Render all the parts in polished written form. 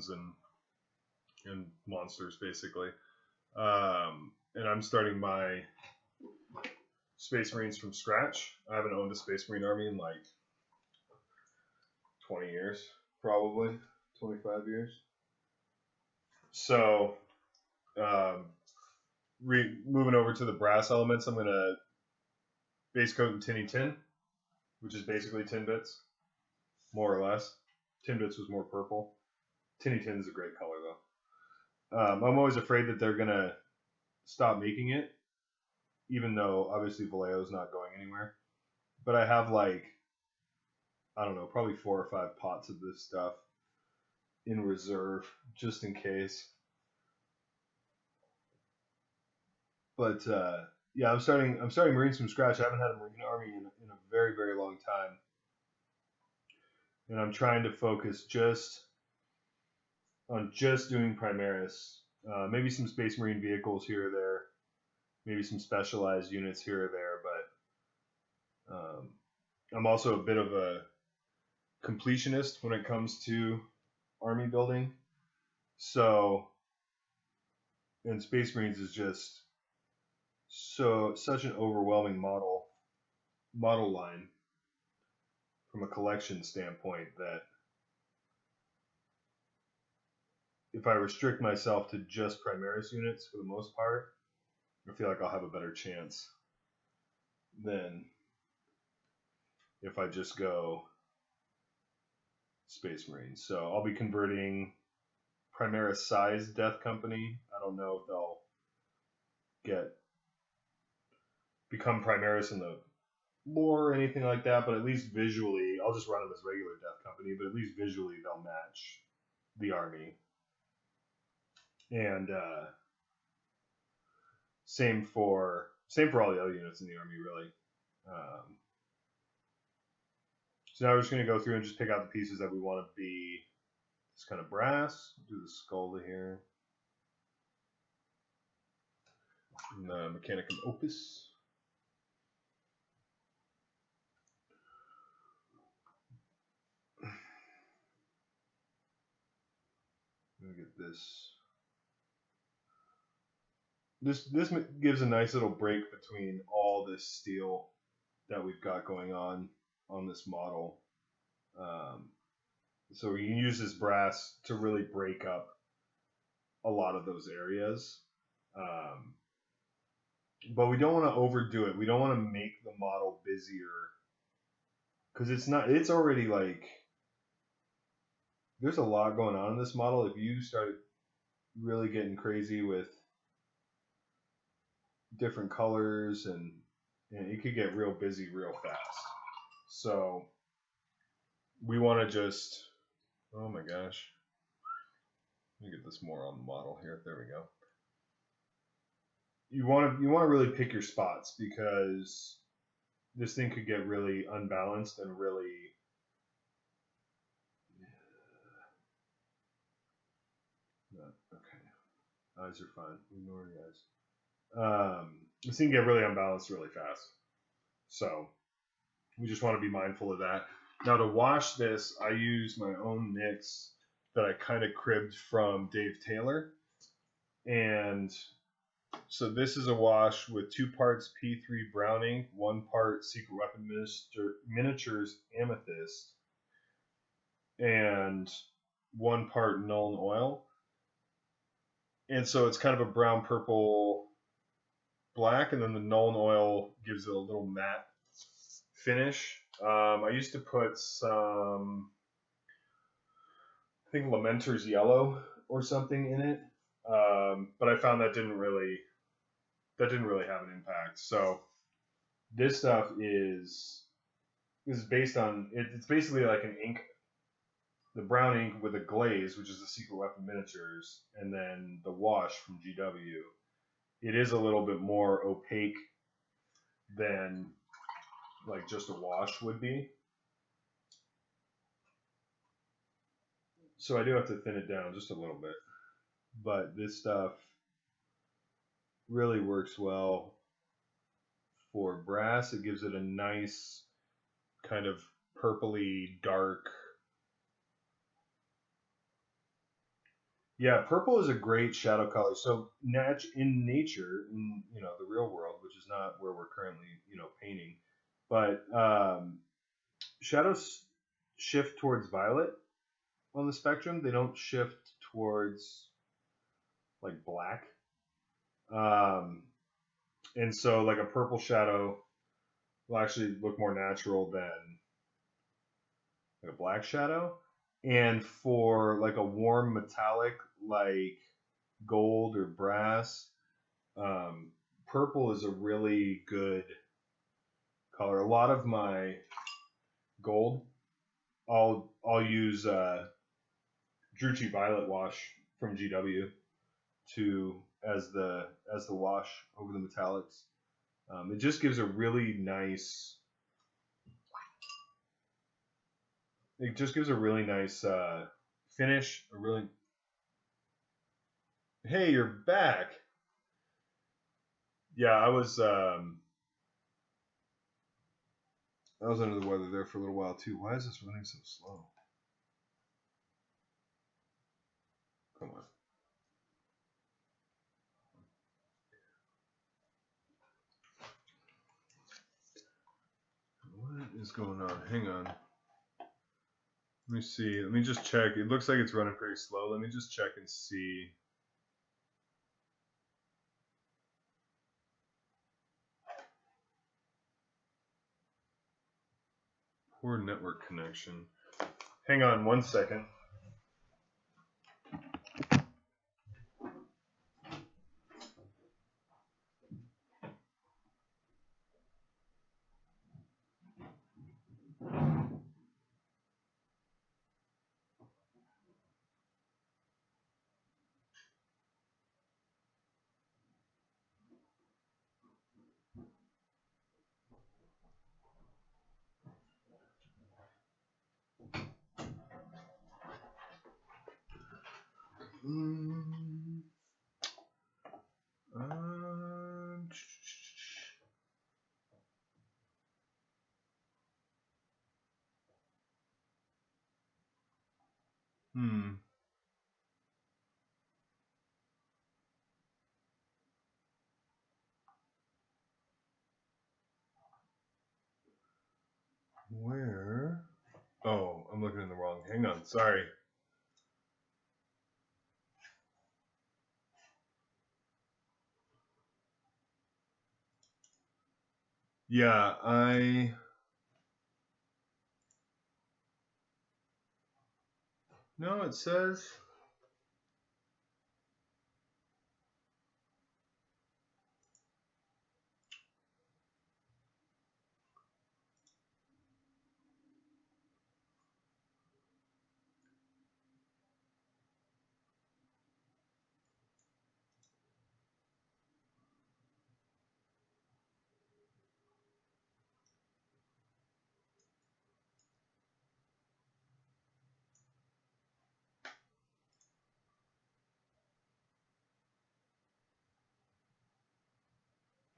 titans and monsters basically. And I'm starting my Space Marines from scratch. I haven't owned a Space Marine army in like 20 years, probably 25 years. So, moving over to the brass elements, I'm gonna base coat in tinny tin, which is basically tin bits, more or less. Tin bits was more purple. Tinny tin is a great color though. I'm always afraid that they're gonna stop making it, even though obviously Vallejo is not going anywhere. But I have like, I don't know, probably 4 or 5 pots of this stuff in reserve just in case. But yeah, I'm starting Marines from scratch. I haven't had a Marine army in a very, very long time, and I'm trying to focus just on doing Primaris. Maybe some Space Marine vehicles here or there, maybe some specialized units here or there. But I'm also a bit of a completionist when it comes to army building. So, and Space Marines is just such an overwhelming model line from a collection standpoint that if I restrict myself to just Primaris units for the most part, I feel like I'll have a better chance than if I just go Space Marines. So I'll be converting Primaris size Death Company. I don't know if they'll become Primaris in the lore or anything like that, but at least visually, I'll just run them as regular Death Company, but at least visually they'll match the army. And same for all the other units in the army, really. So now we're just going to go through and just pick out the pieces that we want to be this kind of brass. Do the skull here. And the Mechanicum Opus. Let me get this. This gives a nice little break between all this steel that we've got going on this model. So we can use this brass to really break up a lot of those areas. But we don't want to overdo it. We don't want to make the model busier. Because it's already like, there's a lot going on in this model. If you started really getting crazy with different colors and it could get real busy real fast. So we want to just, oh my gosh, let me get this more on the model here. There we go. You want to really pick your spots because this thing could get really unbalanced and really okay. Eyes are fine. Ignore your eyes. This thing can get really unbalanced really fast. So we just want to be mindful of that. Now to wash this, I use my own mix that I kind of cribbed from Dave Taylor. And so this is a wash with 2 parts P3 brown ink, 1 part Secret Weapon Miniatures Amethyst, and 1 part Nuln Oil. And so it's kind of a brown, purple, black, and then the Nuln Oil gives it a little matte finish. I used to put some, I think Lamenter's Yellow or something in it, but I found that didn't really have an impact. So this stuff is based on it's basically like an ink, the brown ink with a glaze, which is the Secret Weapon Miniatures, and then the wash from GW. It is a little bit more opaque than like just a wash would be. So I do have to thin it down just a little bit. But this stuff really works well for brass. It gives it a nice kind of purpley dark Yeah, purple is a great shadow color. So in nature, in the real world, which is not where we're currently painting, but shadows shift towards violet on the spectrum. They don't shift towards like black. Um, and so like a purple shadow will actually look more natural than like a black shadow. And for like a warm metallic like gold or brass, um, purple is a really good color. A lot of my gold, I'll use Drucci Violet Wash from GW to as the wash over the metallics. It just gives a really nice. It just gives a really nice finish. A really. Hey, you're back. Yeah, I was under the weather there for a little while too. Why is this running so slow? Come on. What is going on? Hang on. Let me see. Let me just check. It looks like it's running pretty slow. Let me just check and see. Poor network connection. Hang on one second. Hmm. Where? Oh, I'm looking in the wrong. Hang on. Sorry. Yeah, No, it says.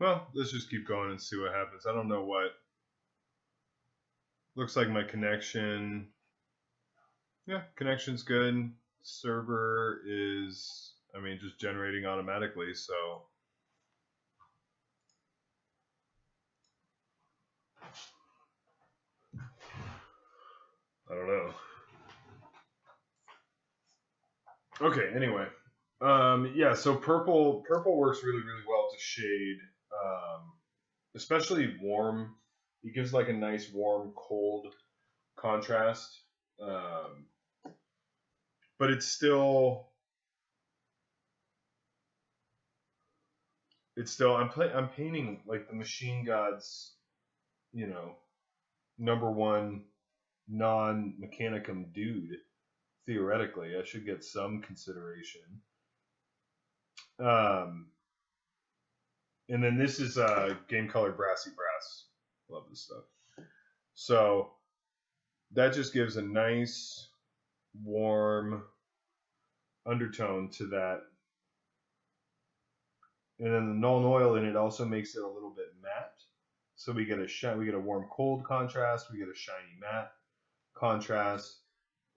Well, let's just keep going and see what happens. I don't know what. Looks like my connection. Yeah, connection's good. Server is, just generating automatically, so. I don't know. Okay, anyway. Yeah, so purple works really, really well to shade, especially warm. It gives like a nice warm, cold contrast. Um, but it's still I'm painting like the Machine God's, you know, number one non-mechanicum dude. Theoretically, I should get some consideration. Um, and then this is Game Color Brassy Brass. Love this stuff. So that just gives a nice warm undertone to that. And then the Nuln Oil in it also makes it a little bit matte. So we get a warm cold contrast, we get a shiny matte contrast,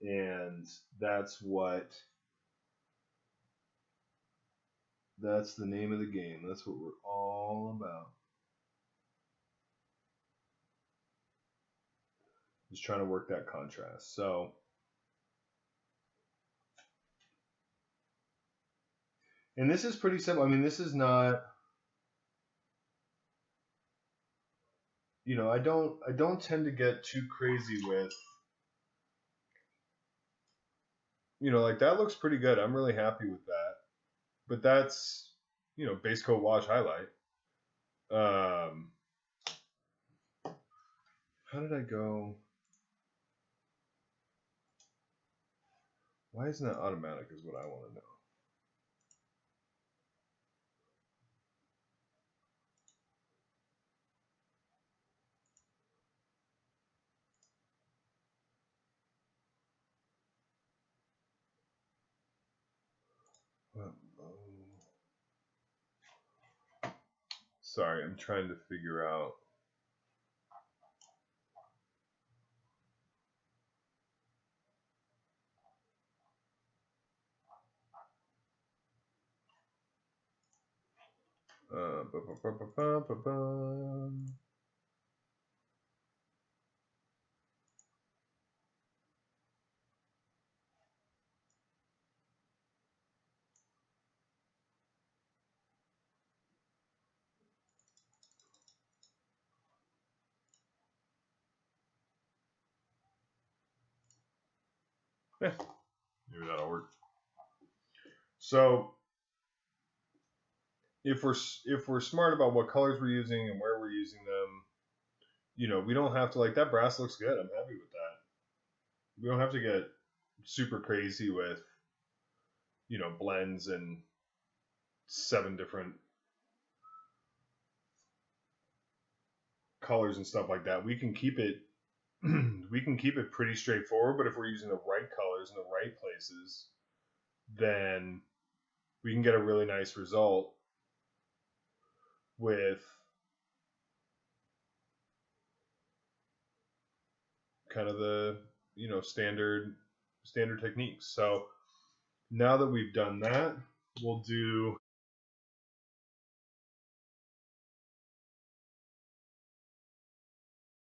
and that's what That's the name of the game. That's what we're all about. Just trying to work that contrast. So, and this is pretty simple. I mean, this is not, I don't tend to get too crazy with, like that looks pretty good. I'm really happy with that. But that's, base coat wash highlight. Um, how did I go? Why isn't that automatic is what I want to know. Sorry, I'm trying to figure out. Ba, ba, ba, ba, ba, ba, ba. Eh, maybe that'll work. So if we're smart about what colors we're using and where we're using them, we don't have to like that brass looks good. I'm happy with that. We don't have to get super crazy with blends and 7 different colors and stuff like that. We can keep it we can keep it pretty straightforward, but if we're using the right colors in the right places, then we can get a really nice result with kind of the standard techniques. So now that we've done that, we'll do